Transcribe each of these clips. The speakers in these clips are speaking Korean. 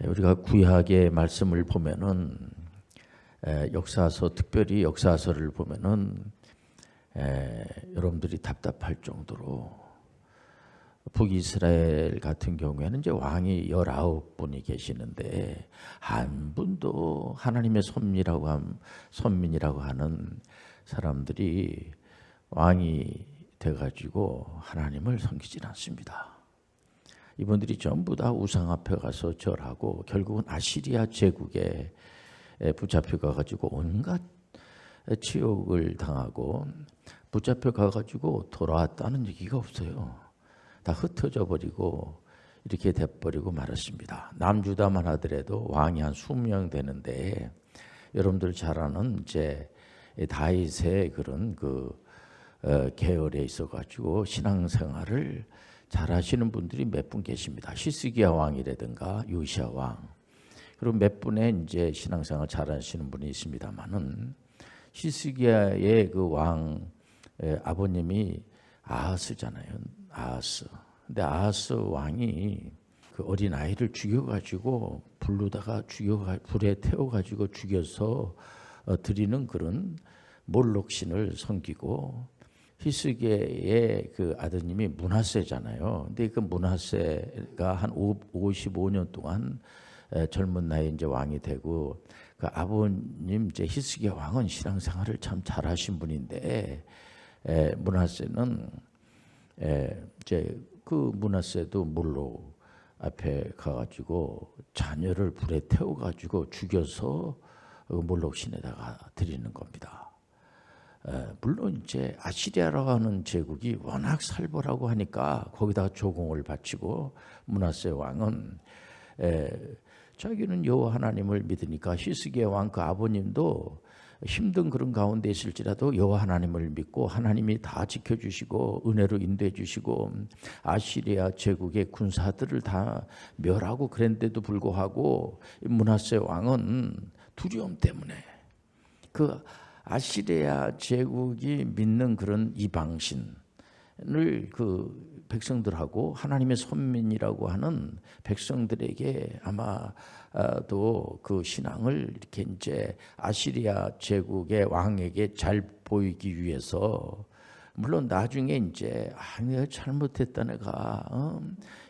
우리가 구약의 말씀을 보면은 역사서, 특별히 역사서를 보면은 여러분들이 답답할 정도로 북이스라엘 같은 경우에는 이제 왕이 19분이 계시는데 한 분도 하나님의 선민이라고 하는 사람들이 왕이 돼가지고 하나님을 섬기진 않습니다. 이분들이 전부 다 우상 앞에 가서 절하고 결국은 아시리아 제국에 붙잡혀 가가지고 온갖 치욕을 당하고 붙잡혀 가가지고 돌아왔다는 얘기가 없어요. 다 흩어져 버리고 이렇게 돼버리고 말았습니다. 남유다만 하더라도 왕이 한 20명 되는데 여러분들 잘 아는 이제 다윗의 그런 계열에 있어가지고 신앙생활을 잘 하시는 분들이 몇 분 계십니다. 히스기야 왕이라든가 요시야 왕, 그리고 몇 분의 이제 신앙생활 잘 하시는 분이 있습니다만은 히스기야의 그 왕 아버님이 아하스잖아요. 아하스. 근데 아하스 왕이 그 어린 아이를 죽여가지고 불에 태워가지고 죽여서 드리는 그런 몰록신을 섬기고, 히스기야의 그 아드님이 므낫세잖아요. 근데 그 므낫세가 한 55년 동안 젊은 나이에 이제 왕이 되고, 그 아버님 이제 히스기야 왕은 신앙생활을 참 잘하신 분인데, 므낫세는 이제 그 므낫세도 몰록 앞에 가가지고 자녀를 불에 태워가지고 죽여서 몰록신에다가 드리는 겁니다. 물론 이제 아시리아라고 하는 제국이 워낙 살벌하고 하니까 거기다가 조공을 바치고, 므낫세 왕은 자기는 여호와 하나님을 믿으니까 히스기야 왕 그 아버님도 힘든 그런 가운데 있을지라도 여호와 하나님을 믿고 하나님이 다 지켜주시고 은혜로 인도해 주시고 아시리아 제국의 군사들을 다 멸하고 그랬는데도 불구하고 므낫세 왕은 두려움 때문에 그 아시리아 제국이 믿는 그런 이방신을 그 백성들하고 하나님의 선민이라고 하는 백성들에게 아마도 그 신앙을 이렇게 이제 아시리아 제국의 왕에게 잘 보이기 위해서, 물론 나중에 이제 내가 잘못했다 내가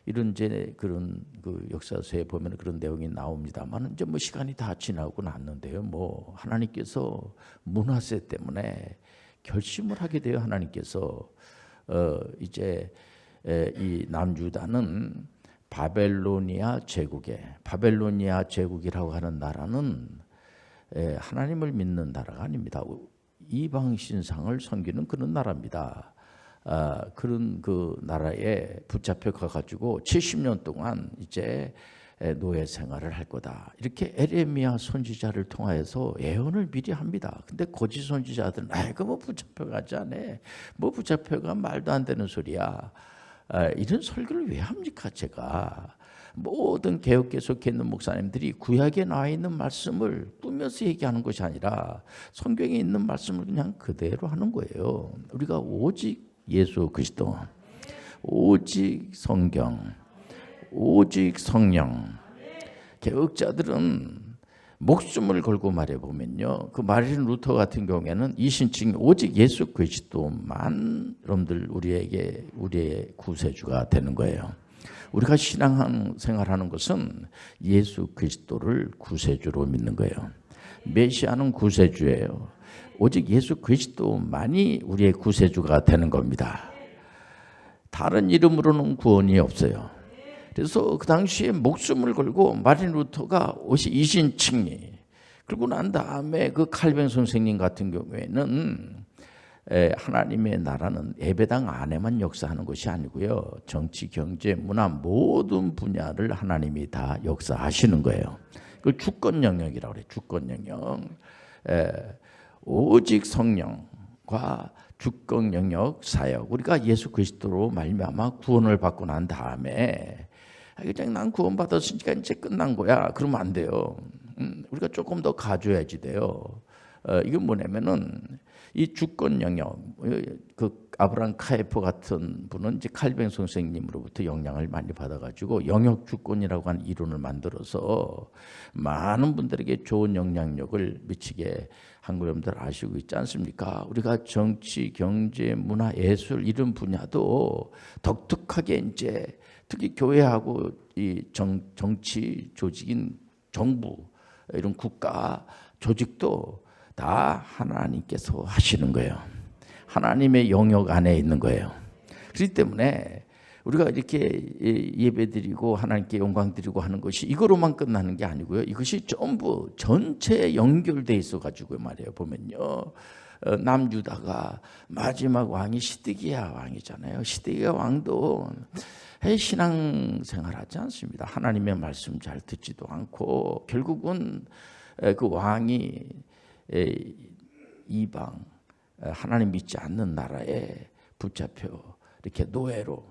이런 이제 그런 그 역사서에 보면 그런 내용이 나옵니다만, 이제 뭐 시간이 다 지나고 났는데요. 뭐 하나님께서 므낫세 때문에 결심을 하게 돼요. 하나님께서 이제 이 남유다는 바벨로니아 제국이라고 하는 나라는 하나님을 믿는 나라가 아닙니다. 이방 신상을 섬기는 그런 나라입니다. 그런 그 나라에 붙잡혀 가가지고 70년 동안 이제 노예 생활을 할 거다. 이렇게 에레미야 선지자를 통하여서 예언을 미리 합니다. 근데 거짓 선지자들은 그거 뭐 붙잡혀가지 않아. 뭐 붙잡혀가 말도 안 되는 소리야. 이런 설교를 왜 합니까? 제가 모든 개혁교에 속해 있는 목사님들이 구약에 나와 있는 말씀을 꾸며서 얘기하는 것이 아니라 성경에 있는 말씀을 그냥 그대로 하는 거예요. 우리가 오직 예수 그리스도, 오직 성경, 오직 성령. 개혁자들은 목숨을 걸고 말해보면요, 그 마르틴 루터 같은 경우에는 이 신칭이 오직 예수 그리스도만 여러분들 우리의 구세주가 되는 거예요. 우리가 신앙생활하는 것은 예수 그리스도를 구세주로 믿는 거예요. 메시아는 구세주예요. 오직 예수 그리스도만이 우리의 구세주가 되는 겁니다. 다른 이름으로는 구원이 없어요. 그래서 그 당시에 목숨을 걸고 마르틴 루터가 이신칭리, 그리고 난 다음에 그 칼뱅 선생님 같은 경우에는 하나님의 나라는 예배당 안에만 역사하는 것이 아니고요, 정치, 경제, 문화 모든 분야를 하나님이 다 역사하시는 거예요. 그 주권 영역이라고 그래요. 주권 영역. 오직 성령과 주권 영역 사역. 우리가 예수 그리스도로 말미암아 구원을 받고 난 다음에 그냥 난 구원받았으니까 이제 끝난 거야, 그러면 안 돼요. 우리가 조금 더 가져야지 돼요. 이건 뭐냐면은 이 주권 영역, 그 아브라함 카이퍼 같은 분은 이제 칼뱅 선생님으로부터 영향을 많이 받아가지고 영역 주권이라고 하는 이론을 만들어서 많은 분들에게 좋은 영향력을 미치게 한 거 여러분들 아시고 있지 않습니까? 우리가 정치, 경제, 문화, 예술 이런 분야도 독특하게 이제 특히 교회하고 이 정치 조직인 정부 이런 국가 조직도 다 하나님께서 하시는 거예요. 하나님의 영역 안에 있는 거예요. 그렇기 때문에 우리가 이렇게 예배드리고 하나님께 영광 드리고 하는 것이 이거로만 끝나는 게 아니고요. 이것이 전부 전체에 연결돼 있어 가지고 말이에요. 보면요. 남유다가 마지막 왕이 시드기야 왕이잖아요. 시드기야 왕도 신앙생활하지 않습니다. 하나님의 말씀 잘 듣지도 않고 결국은 그 왕이 이방 하나님 믿지 않는 나라에 붙잡혀 이렇게 노예로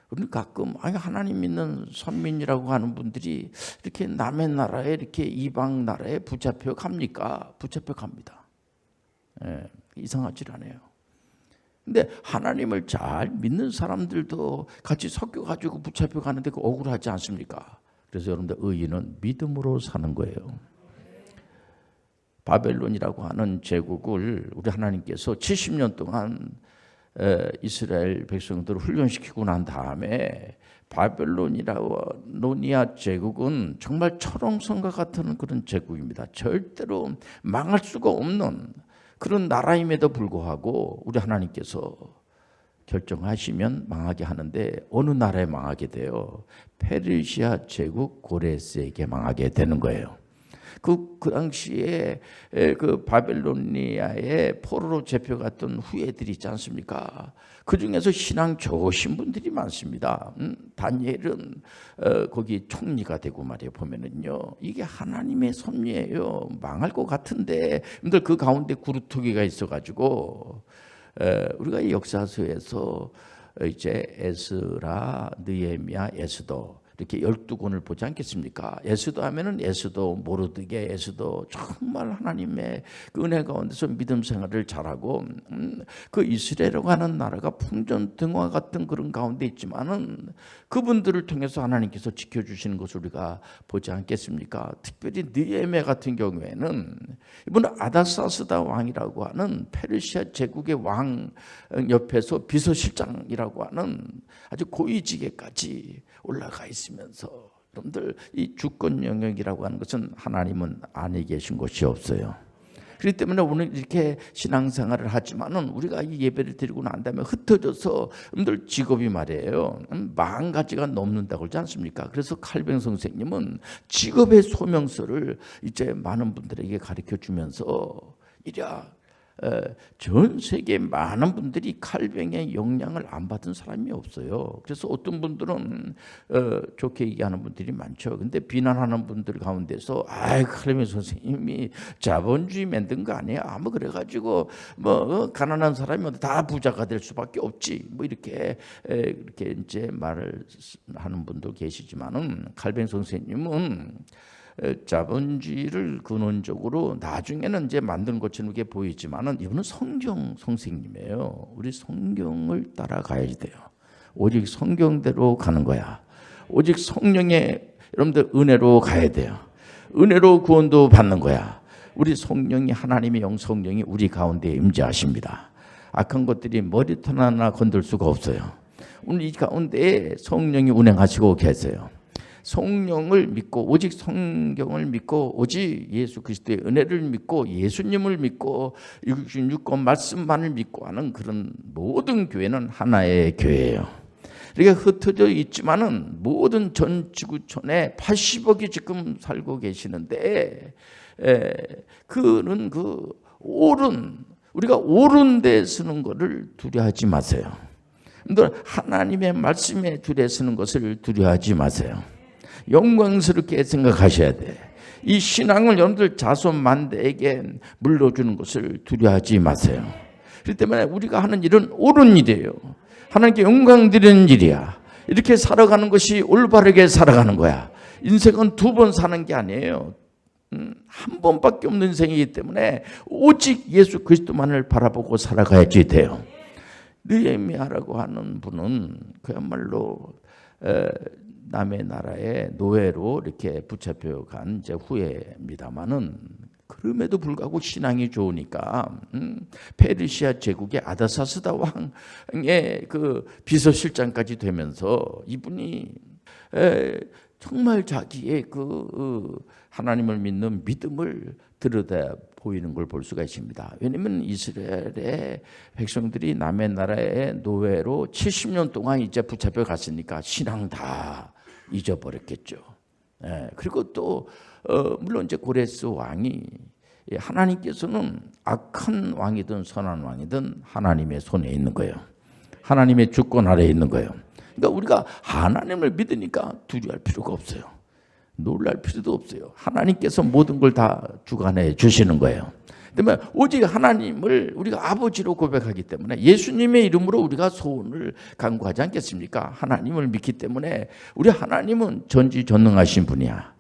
우리는 가끔 하나님 믿는 선민이라고 하는 분들이 이렇게 남의 나라에 이렇게 이방 나라에 붙잡혀 갑니까? 붙잡혀 갑니다. 이상하지 않아요. 근데 하나님을 잘 믿는 사람들도 같이 섞여 가지고 붙잡혀 가는데 그 억울하지 않습니까? 그래서 여러분들 의인은 믿음으로 사는 거예요. 바벨론이라고 하는 제국을 우리 하나님께서 70년 동안 이스라엘 백성들을 훈련시키고 난 다음에 바벨론이라노니아 제국은 정말 철옹성과 같은 그런 제국입니다. 절대로 망할 수가 없는 그런 나라임에도 불구하고 우리 하나님께서 결정하시면 망하게 하는데 어느 나라에 망하게 돼요? 페르시아 제국 고레스에게 망하게 되는 거예요. 그 당시에 그 바벨로니아의 포로로 잡혀갔던 후예들이 있지 않습니까? 그 중에서 신앙 좋으신 분들이 많습니다. 다니엘은 거기 총리가 되고 말이에요. 보면은요, 이게 하나님의 섭리예요. 망할 것 같은데, 근데 그 가운데 구루토기가 있어가지고 우리가 이 역사서에서 이제 에스라, 느헤미야, 에스더 이렇게 12권을 보지 않겠습니까? 에스더 하면은 에스더, 모르드게 에스더 정말 하나님의 그 은혜 가운데서 믿음 생활을 잘하고 그 이스라엘이라고 하는 나라가 풍전등화 같은 그런 가운데 있지만은 그분들을 통해서 하나님께서 지켜주시는 것을 우리가 보지 않겠습니까? 특별히 느헤미야 같은 경우에는 이분은 아닥사스다 왕이라고 하는 페르시아 제국의 왕 옆에서 비서실장이라고 하는 아주 고위직에까지 올라가 있으면서 여러분들 이 주권 영역이라고 하는 것은 하나님은 안에 계신 것이 없어요. 그렇기 때문에 오늘 이렇게 신앙생활을 하지만은 우리가 이 예배를 드리고 난 다음에 흩어져서 여러분들 직업이 말이에요 40가지가 넘는다고 그러지 않습니까? 그래서 칼뱅 선생님은 직업의 소명서를 이제 많은 분들에게 가르쳐 주면서 이랴 전 세계 많은 분들이 칼뱅의 영향을 안 받은 사람이 없어요. 그래서 어떤 분들은 좋게 얘기하는 분들이 많죠. 근데 비난하는 분들 가운데서 칼뱅 선생님이 자본주의 만든 거 아니야? 뭐 그래가지고 뭐 가난한 사람이 다 부자가 될 수밖에 없지. 뭐 이렇게 이제 말을 하는 분도 계시지만은 칼뱅 선생님은 자본주의를 근원적으로 나중에는 이제 만든 것처럼 이게 보이지만은 이분은 성경 선생님이에요. 우리 성경을 따라가야 돼요. 오직 성경대로 가는 거야. 오직 성령의 여러분들 은혜로 가야 돼요. 은혜로 구원도 받는 거야. 우리 성령이 하나님의 영 성령이 우리 가운데 임재하십니다. 악한 것들이 머리털 하나 건들 수가 없어요. 오늘 이 가운데 성령이 운행하시고 계세요. 성령을 믿고 오직 성경을 믿고 오직 예수 그리스도의 은혜를 믿고 예수님을 믿고 66권 말씀만을 믿고 하는 그런 모든 교회는 하나의 교회예요. 그러니까 흩어져 있지만은 모든 전 지구촌에 80억이 지금 살고 계시는데 그는 그 우리가 옳은 데 쓰는 것을 두려워하지 마세요. 하나님의 말씀에 두려 쓰는 것을 두려워하지 마세요. 영광스럽게 생각하셔야 돼. 이 신앙을 여러분들 자손 만대에게 물려주는 것을 두려워하지 마세요. 그렇기 때문에 우리가 하는 일은 옳은 일이에요. 하나님께 영광 드리는 일이야. 이렇게 살아가는 것이 올바르게 살아가는 거야. 인생은 두 번 사는 게 아니에요. 한 번밖에 없는 인생이기 때문에 오직 예수 그리스도만을 바라보고 살아가야지 돼요. 느헤미야라고 하는 분은 그야말로 남의 나라의 노예로 이렇게 붙잡혀간 이제 후예입니다만은, 그럼에도 불구하고 신앙이 좋으니까 페르시아 제국의 아다사스다 왕의 그 비서실장까지 되면서 이분이 정말 자기의 그 하나님을 믿는 믿음을 들여다 보이는 걸 볼 수가 있습니다. 왜냐하면 이스라엘의 백성들이 남의 나라의 노예로 70년 동안 이제 붙잡혀 갔으니까 신앙 다 잊어버렸겠죠. 그리고 또 물론 이제 고레스 왕이, 하나님께서는 악한 왕이든 선한 왕이든 하나님의 손에 있는 거예요. 하나님의 주권 아래에 있는 거예요. 그러니까 우리가 하나님을 믿으니까 두려워할 필요가 없어요. 놀랄 필요도 없어요. 하나님께서 모든 걸 다 주관해 주시는 거예요. 그러면 오직 하나님을 우리가 아버지로 고백하기 때문에 예수님의 이름으로 우리가 소원을 간구하지 않겠습니까? 하나님을 믿기 때문에 우리 하나님은 전지전능하신 분이야.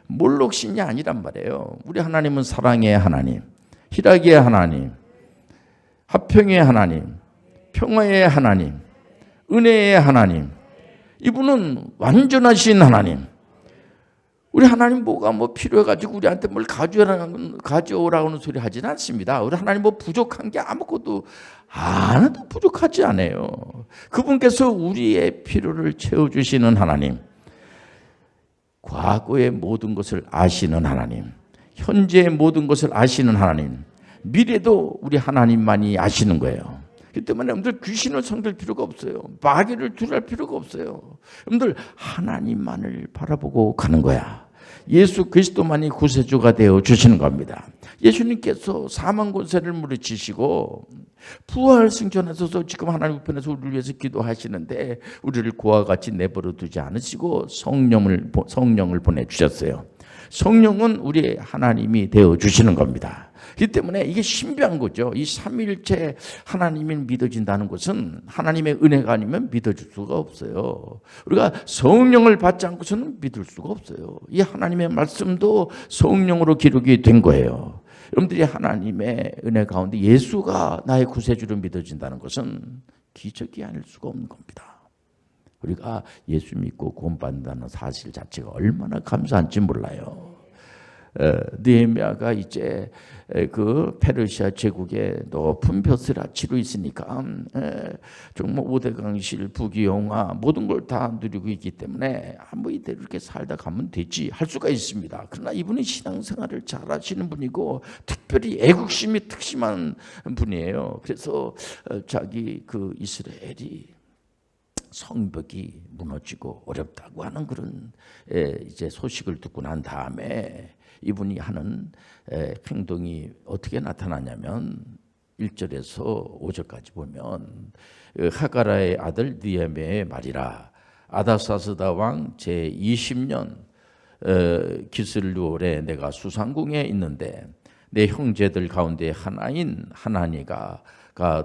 몰록신이 아니란 말이에요. 우리 하나님은 사랑의 하나님, 희락의 하나님, 화평의 하나님, 평화의 하나님, 은혜의 하나님, 이분은 완전하신 하나님. 우리 하나님 뭐가 뭐 필요해가지고 우리한테 뭘 가져오라고 하는 소리 하지는 않습니다. 우리 하나님 뭐 부족한 게 아무것도 하나도 부족하지 않아요. 그분께서 우리의 필요를 채워주시는 하나님, 과거의 모든 것을 아시는 하나님, 현재의 모든 것을 아시는 하나님, 미래도 우리 하나님만이 아시는 거예요. 그렇기 때문에 여러분들 귀신을 섬길 필요가 없어요. 마귀를 두려울 필요가 없어요. 여러분들 하나님만을 바라보고 가는 거야. 예수 그리스도만이 구세주가 되어 주시는 겁니다. 예수님께서 사망 권세를 물리치시고 부활 승천하셔서 지금 하나님 편에서 우리를 위해서 기도하시는데 우리를 그와 같이 내버려 두지 않으시고 성령을 보내주셨어요. 성령은 우리 하나님이 되어 주시는 겁니다. 그렇기 때문에 이게 신비한 거죠. 이 삼위일체 하나님이 믿어진다는 것은 하나님의 은혜가 아니면 믿어줄 수가 없어요. 우리가 성령을 받지 않고서는 믿을 수가 없어요. 이 하나님의 말씀도 성령으로 기록이 된 거예요. 여러분들이 하나님의 은혜 가운데 예수가 나의 구세주로 믿어진다는 것은 기적이 아닐 수가 없는 겁니다. 우리가 예수 믿고 구원받는다는 사실 자체가 얼마나 감사한지 몰라요. 느헤미야가 이제 그 페르시아 제국의 높은 벼슬 아치로 있으니까 정말 오대강실, 부귀영화 모든 걸 다 누리고 있기 때문에 뭐 이대로 이렇게 살다 가면 되지 할 수가 있습니다. 그러나 이분은 신앙생활을 잘 하시는 분이고 특별히 애국심이 특심한 분이에요. 그래서 자기 그 이스라엘이 성벽이 무너지고 어렵다고 하는 그런 이제 소식을 듣고 난 다음에 이분이 하는 행동이 어떻게 나타나냐면 1절에서 5절까지 보면 하가라의 아들 느헤미야의 말이라. 아다사스다 왕 제20년 기슬루올에 내가 수상궁에 있는데 내 형제들 가운데 하나인 하나니가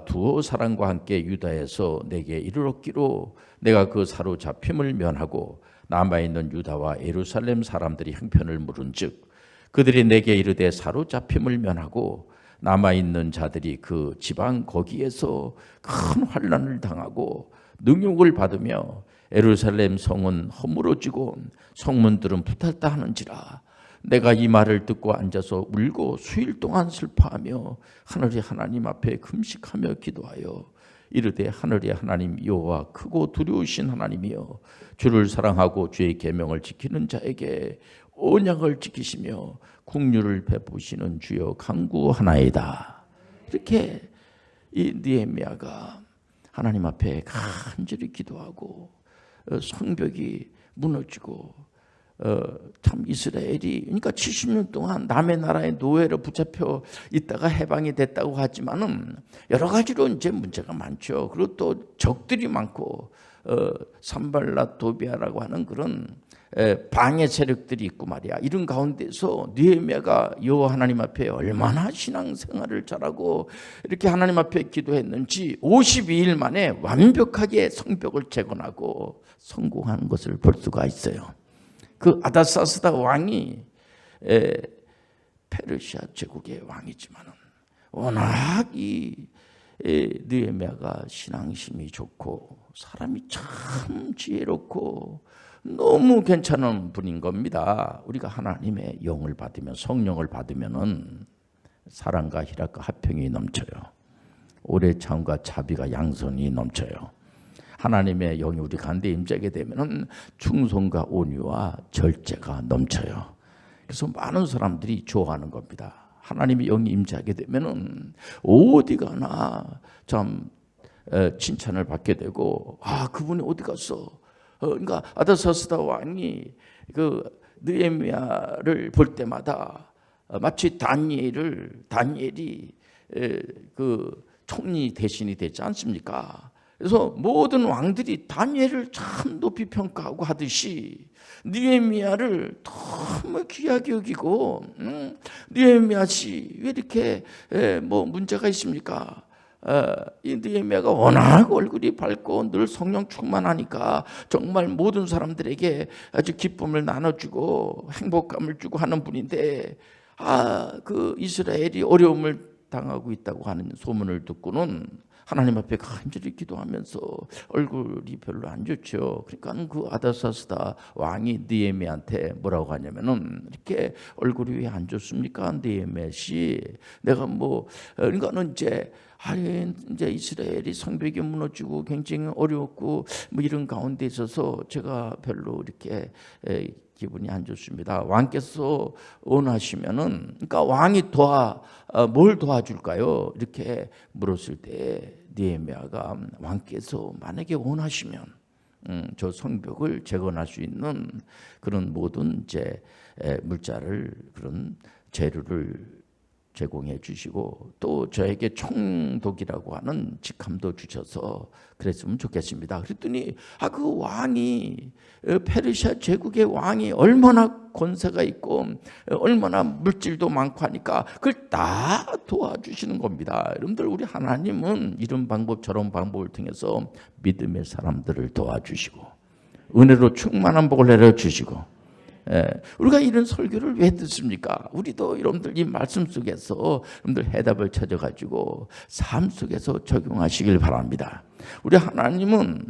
두어 사람과 함께 유다에서 내게 이르렀기로 내가 그 사로잡힘을 면하고 남아있는 유다와 예루살렘 사람들이 형편을 물은즉 그들이 내게 이르되 사로잡힘을 면하고 남아있는 자들이 그 지방 거기에서 큰 환난을 당하고 능욕을 받으며 예루살렘 성은 허물어지고 성문들은 부탈다 하는지라. 내가 이 말을 듣고 앉아서 울고 수일 동안 슬퍼하며 하늘의 하나님 앞에 금식하며 기도하여 이르되 하늘의 하나님 여호와 크고 두려우신 하나님이여 주를 사랑하고 주의 계명을 지키는 자에게 언약을 지키시며 국류를 베푸시는 주여 간구하나이다. 이렇게 이 느헤미야가 하나님 앞에 간절히 기도하고 성벽이 무너지고 참 이스라엘이 그러니까 70년 동안 남의 나라의 노예로 붙잡혀 있다가 해방이 됐다고 하지만은 여러 가지로 이제 문제가 많죠. 그리고 또 적들이 많고 산발랏 도비아라고 하는 그런 방해 세력들이 있고 말이야. 이런 가운데서 느헤미야가 여호와 하나님 앞에 얼마나 신앙생활을 잘하고 이렇게 하나님 앞에 기도했는지 52일 만에 완벽하게 성벽을 재건하고 성공하는 것을 볼 수가 있어요. 그 아다사스다 왕이 페르시아 제국의 왕이지만은 워낙 이 느헤미야가 신앙심이 좋고 사람이 참 지혜롭고 너무 괜찮은 분인 겁니다. 우리가 하나님의 영을 받으면, 성령을 받으면은 사랑과 희락과 화평이 넘쳐요. 오래 참과 자비가 양선이 넘쳐요. 하나님의 영이 우리 가운데 임재하게 되면은 충성과 온유와 절제가 넘쳐요. 그래서 많은 사람들이 좋아하는 겁니다. 하나님의 영이 임재하게 되면은 어디 가나 참 칭찬을 받게 되고, 아, 그분이 어디 갔어? 그러니까 아다사스다 왕이 그 느헤미야를 볼 때마다 마치 다니엘이 그 총리 대신이 되지 않습니까? 그래서 모든 왕들이 다니엘을 참 높이 평가하고 하듯이 느헤미야를 너무 귀하게 여기고, 느헤미야 씨 왜 이렇게 뭐 문제가 있습니까? 이 느헤미야가 워낙 얼굴이 밝고 늘 성령 충만하니까 정말 모든 사람들에게 아주 기쁨을 나눠주고 행복감을 주고 하는 분인데, 그 이스라엘이 어려움을 당하고 있다고 하는 소문을 듣고는 하나님 앞에 간절히 기도하면서 얼굴이 별로 안 좋죠. 그러니까 그 아다사스다 왕이 느헤미야한테 뭐라고 하냐면은, 이렇게 얼굴이 왜 안 좋습니까? 느헤미야 씨, 내가 뭐 그러니까는 이제 이스라엘이 성벽이 무너지고 굉장히 어렵고 뭐 이런 가운데 있어서 제가 별로 이렇게 기분이 안 좋습니다. 왕께서 원하시면은, 그러니까 왕이 뭘 도와줄까요? 이렇게 물었을 때 느헤미야가 왕께서 만약에 원하시면 저 성벽을 재건할 수 있는 그런 모든 이제 물자를, 그런 재료를 제공해 주시고 또 저에게 총독이라고 하는 직함도 주셔서 그랬으면 좋겠습니다. 그랬더니 그 왕이, 페르시아 제국의 왕이 얼마나 권세가 있고 얼마나 물질도 많고 하니까 그걸 다 도와주시는 겁니다. 여러분들, 우리 하나님은 이런 방법 저런 방법을 통해서 믿음의 사람들을 도와주시고 은혜로 충만한 복을 내려주시고, 우리가 이런 설교를 왜 듣습니까? 우리도 여러분들 이 말씀 속에서 여러분들 해답을 찾아가지고 삶 속에서 적용하시길 바랍니다. 우리 하나님은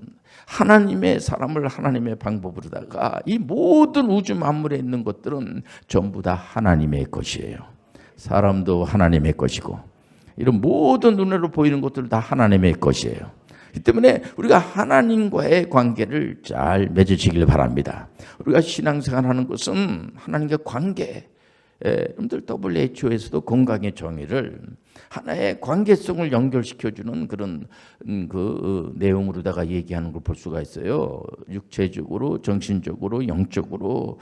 하나님의 사람을 하나님의 방법으로다가 이 모든 우주 만물에 있는 것들은 전부 다 하나님의 것이에요. 사람도 하나님의 것이고 이런 모든 눈으로 보이는 것들 다 하나님의 것이에요. 이 때문에 우리가 하나님과의 관계를 잘 맺으시길 바랍니다. 우리가 신앙생활하는 것은 하나님과 관계, 여러분들 WHO에서도 건강의 정의를 하나의 관계성을 연결시켜주는 그런 그 내용으로다가 얘기하는 걸 볼 수가 있어요. 육체적으로, 정신적으로, 영적으로,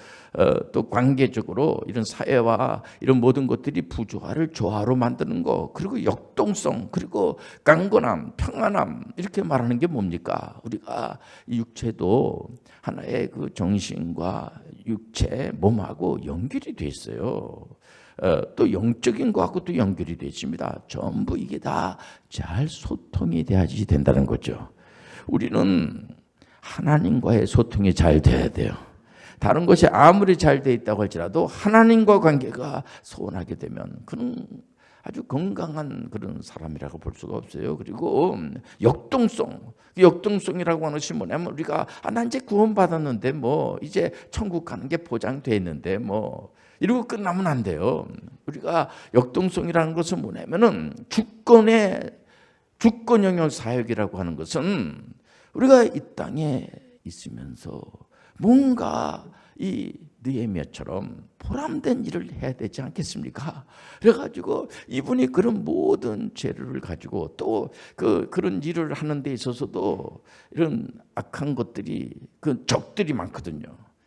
또 관계적으로 이런 사회와 이런 모든 것들이 부조화를 조화로 만드는 거, 그리고 역동성, 그리고 강건함, 평안함, 이렇게 말하는 게 뭡니까? 우리가 이 육체도 하나의 그 정신과 육체, 몸하고 연결이 돼 있어요. 또 영적인 것하고 또 연결이 되어 있습니다. 전부 이게 다 잘 소통이 돼야지 된다는 거죠. 우리는 하나님과의 소통이 잘 돼야 돼요. 다른 것이 아무리 잘 돼 있다고 할지라도 하나님과 관계가 소원하게 되면 그는 아주 건강한 그런 사람이라고 볼 수가 없어요. 그리고 역동성이라고 하는 것이 뭐냐면, 우리가 난 이제 구원받았는데 뭐 이제 천국 가는 게 보장돼 있는데 뭐 이러고 끝나면 안 돼요. 우리가 역동성이라는 것은 뭐냐면은 주권 영역 사역이라고 하는 것은 우리가 이 땅에 있으면서 뭔가 이 느헤미야처럼 보람된 일을 해야 되지 않겠습니까? 그래가지고 이분이 그런 모든 재료를 가지고 또 그런 일을 하는 데 있어서도 이런 악한 것들이, 그 적들이 많거든요.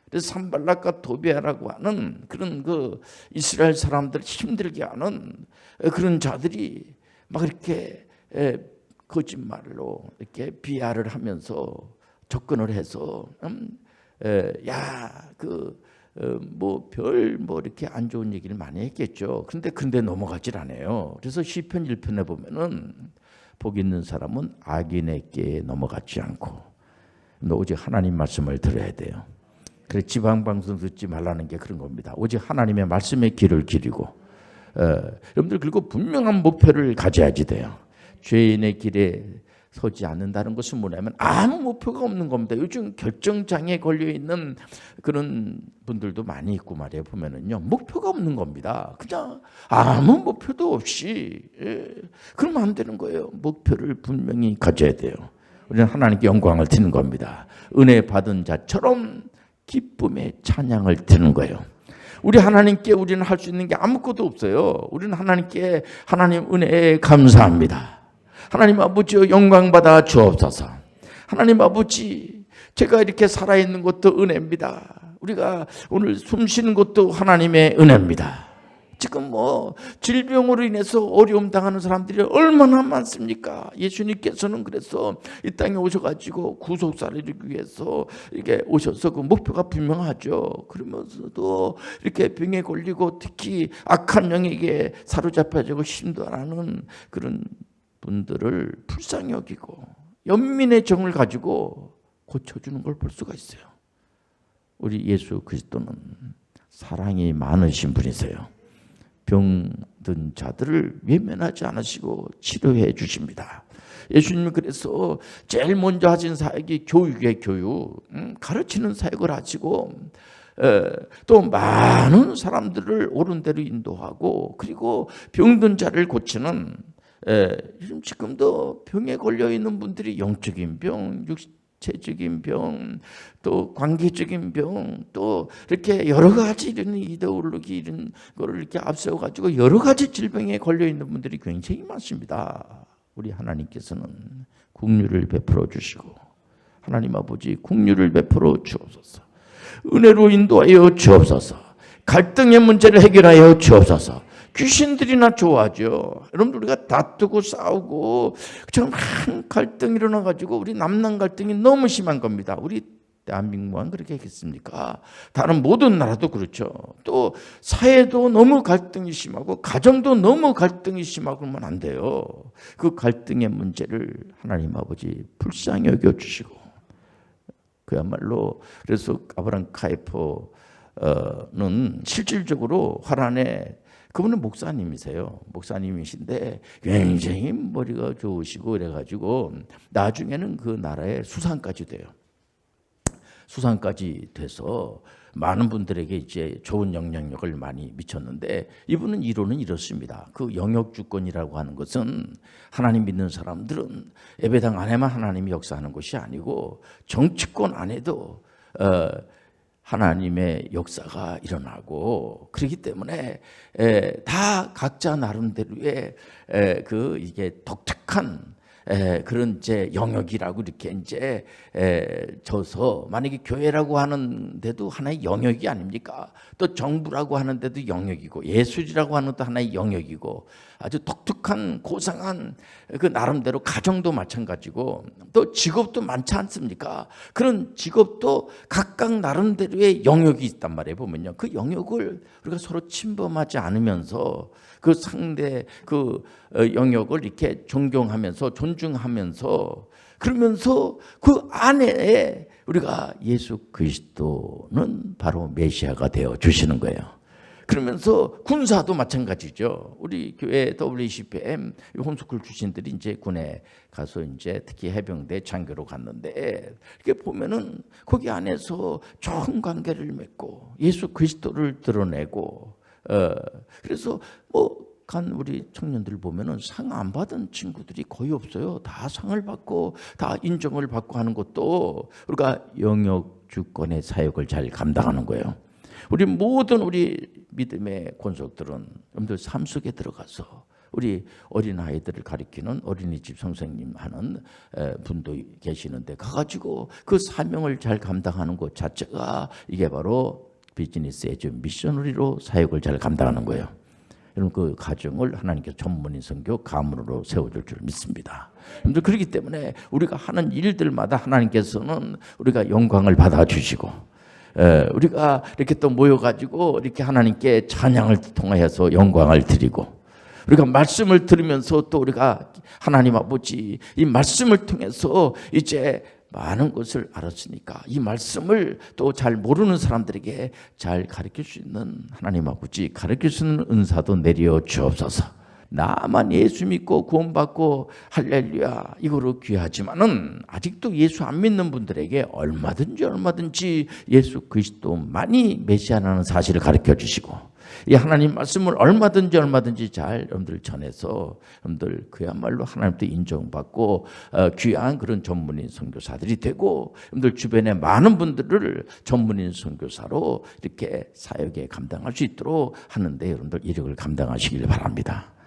그래서 산발락과 도비아라고 하는 그런 그 이스라엘 사람들을 힘들게 하는 그런 자들이 막 이렇게 거짓말로 이렇게 비하를 하면서 접근을 해서 뭐 이렇게 안 좋은 얘기를 많이 했겠죠. 근데 넘어가질 않아요. 그래서 시편 1편에 보면은 복 있는 사람은 악인에게 넘어가지 않고 오직 하나님 말씀을 들어야 돼요. 그래 지방 방송 듣지 말라는 게 그런 겁니다. 오직 하나님의 말씀에 귀를 기리고 여러분들 그리고 분명한 목표를 가져야지 돼요. 죄인의 길에 서지 않는다는 것은 뭐냐면 아무 목표가 없는 겁니다. 요즘 결정장애에 걸려있는 그런 분들도 많이 있고 말이에요. 보면은요, 목표가 없는 겁니다. 그냥 아무 목표도 없이. 그러면 안 되는 거예요. 목표를 분명히 가져야 돼요. 우리는 하나님께 영광을 드리는 겁니다. 은혜 받은 자처럼 기쁨의 찬양을 드리는 거예요. 우리 하나님께 우리는 할 수 있는 게 아무것도 없어요. 우리는 하나님께 하나님 은혜에 감사합니다. 하나님 아버지여 영광 받아 주옵소서. 하나님 아버지, 제가 이렇게 살아있는 것도 은혜입니다. 우리가 오늘 숨 쉬는 것도 하나님의 은혜입니다. 지금 질병으로 인해서 어려움 당하는 사람들이 얼마나 많습니까? 예수님께서는 그래서 이 땅에 오셔가지고 구속사를 이루기 위해서 이렇게 오셔서 그 목표가 분명하죠. 그러면서도 이렇게 병에 걸리고 특히 악한 영에게 사로잡혀지고 힘도 안 하는 그런 분들을 불쌍히 여기고 연민의 정을 가지고 고쳐주는 걸 볼 수가 있어요. 우리 예수 그리스도는 사랑이 많으신 분이세요. 병든 자들을 외면하지 않으시고 치료해 주십니다. 예수님은 그래서 제일 먼저 하신 사역이 교육의 교육, 가르치는 사역을 하시고 또 많은 사람들을 옳은 대로 인도하고 그리고 병든 자를 고치는 지금도 병에 걸려 있는 분들이 영적인 병, 육체적인 병, 또 관계적인 병, 또 이렇게 여러 가지 이런 이데올로기 이런 거를 이렇게 앞세워 가지고 여러 가지 질병에 걸려 있는 분들이 굉장히 많습니다. 우리 하나님께서는 긍휼을 베풀어 주시고 하나님 아버지 긍휼을 베풀어 주옵소서. 은혜로 인도하여 주옵소서. 갈등의 문제를 해결하여 주옵소서. 귀신들이나 좋아하죠. 여러분 우리가 다투고 싸우고 참 한 갈등이 일어나가지고 우리 남남 갈등이 너무 심한 겁니다. 우리 대한민국만 그렇게 했겠습니까? 다른 모든 나라도 그렇죠. 또 사회도 너무 갈등이 심하고 가정도 너무 갈등이 심하고 그러면 안 돼요. 그 갈등의 문제를 하나님 아버지 불쌍히 여겨주시고 그야말로 그래서 아브라함 카이퍼는 실질적으로 화란에 그분은 목사님이세요. 목사님이신데 굉장히 머리가 좋으시고 그래가지고 나중에는 그 나라의 수상까지 돼요. 수상까지 돼서 많은 분들에게 이제 좋은 영향력을 많이 미쳤는데 이분은 이론은 이렇습니다. 그 영역 주권이라고 하는 것은 하나님 믿는 사람들은 예배당 안에만 하나님이 역사하는 것이 아니고 정치권 안에도 하나님의 역사가 일어나고 그렇기 때문에 다 각자 나름대로의 이게 독특한 그런 이제 영역이라고 이렇게 이제 져서 만약에 교회라고 하는데도 하나의 영역이 아닙니까? 또 정부라고 하는데도 영역이고 예술이라고 하는 것도 하나의 영역이고 아주 독특한 고상한 그 나름대로 가정도 마찬가지고 또 직업도 많지 않습니까? 그런 직업도 각각 나름대로의 영역이 있단 말이에요. 보면요, 그 영역을 우리가 서로 침범하지 않으면서 그 상대 그 영역을 이렇게 존경하면서 존중하면서 그러면서 그 안에 우리가 예수 그리스도는 바로 메시아가 되어 주시는 거예요. 그러면서 군사도 마찬가지죠. 우리 교회 WCPM 홈스쿨 출신들이 이제 군에 가서 이제 특히 해병대 장교로 갔는데 이렇게 보면은 거기 안에서 좋은 관계를 맺고 예수 그리스도를 드러내고 그래서 간 우리 청년들 보면은 상 안 받은 친구들이 거의 없어요. 다 상을 받고 다 인정을 받고 하는 것도 우리가 영역 주권의 사역을 잘 감당하는 거예요. 우리 모든 우리 믿음의 권속들은 여러분들 삶 속에 들어가서 우리 어린아이들을 가리키는 어린이집 선생님 하는 분도 계시는데 가가지고 그 사명을 잘 감당하는 것 자체가 이게 바로 비즈니스 에이즈 미셔너리로 사역을 잘 감당하는 거예요. 여러분 그 가정을 하나님께서 전문인 선교 가문으로 세워줄 줄 믿습니다. 여러분들 그렇기 때문에 우리가 하는 일들마다 하나님께서는 우리가 영광을 받아주시고 우리가 이렇게 또 모여가지고 이렇게 하나님께 찬양을 통해서 영광을 드리고 우리가 말씀을 들으면서 또 우리가 하나님 아버지 이 말씀을 통해서 이제 많은 것을 알았으니까 이 말씀을 또 잘 모르는 사람들에게 잘 가르칠 수 있는 하나님 아버지, 가르칠 수 있는 은사도 내려 주옵소서. 나만 예수 믿고 구원받고 할렐루야 이거로 귀하지만은 아직도 예수 안 믿는 분들에게 얼마든지 예수 그리스도만이 메시아라는 사실을 가르쳐 주시고 이 하나님 말씀을 얼마든지 잘 여러분들 전해서 여러분들 그야말로 하나님도 인정받고 귀한 그런 전문인 선교사들이 되고 여러분들 주변에 많은 분들을 전문인 선교사로 이렇게 사역에 감당할 수 있도록 하는데 여러분들 이력을 감당하시길 바랍니다.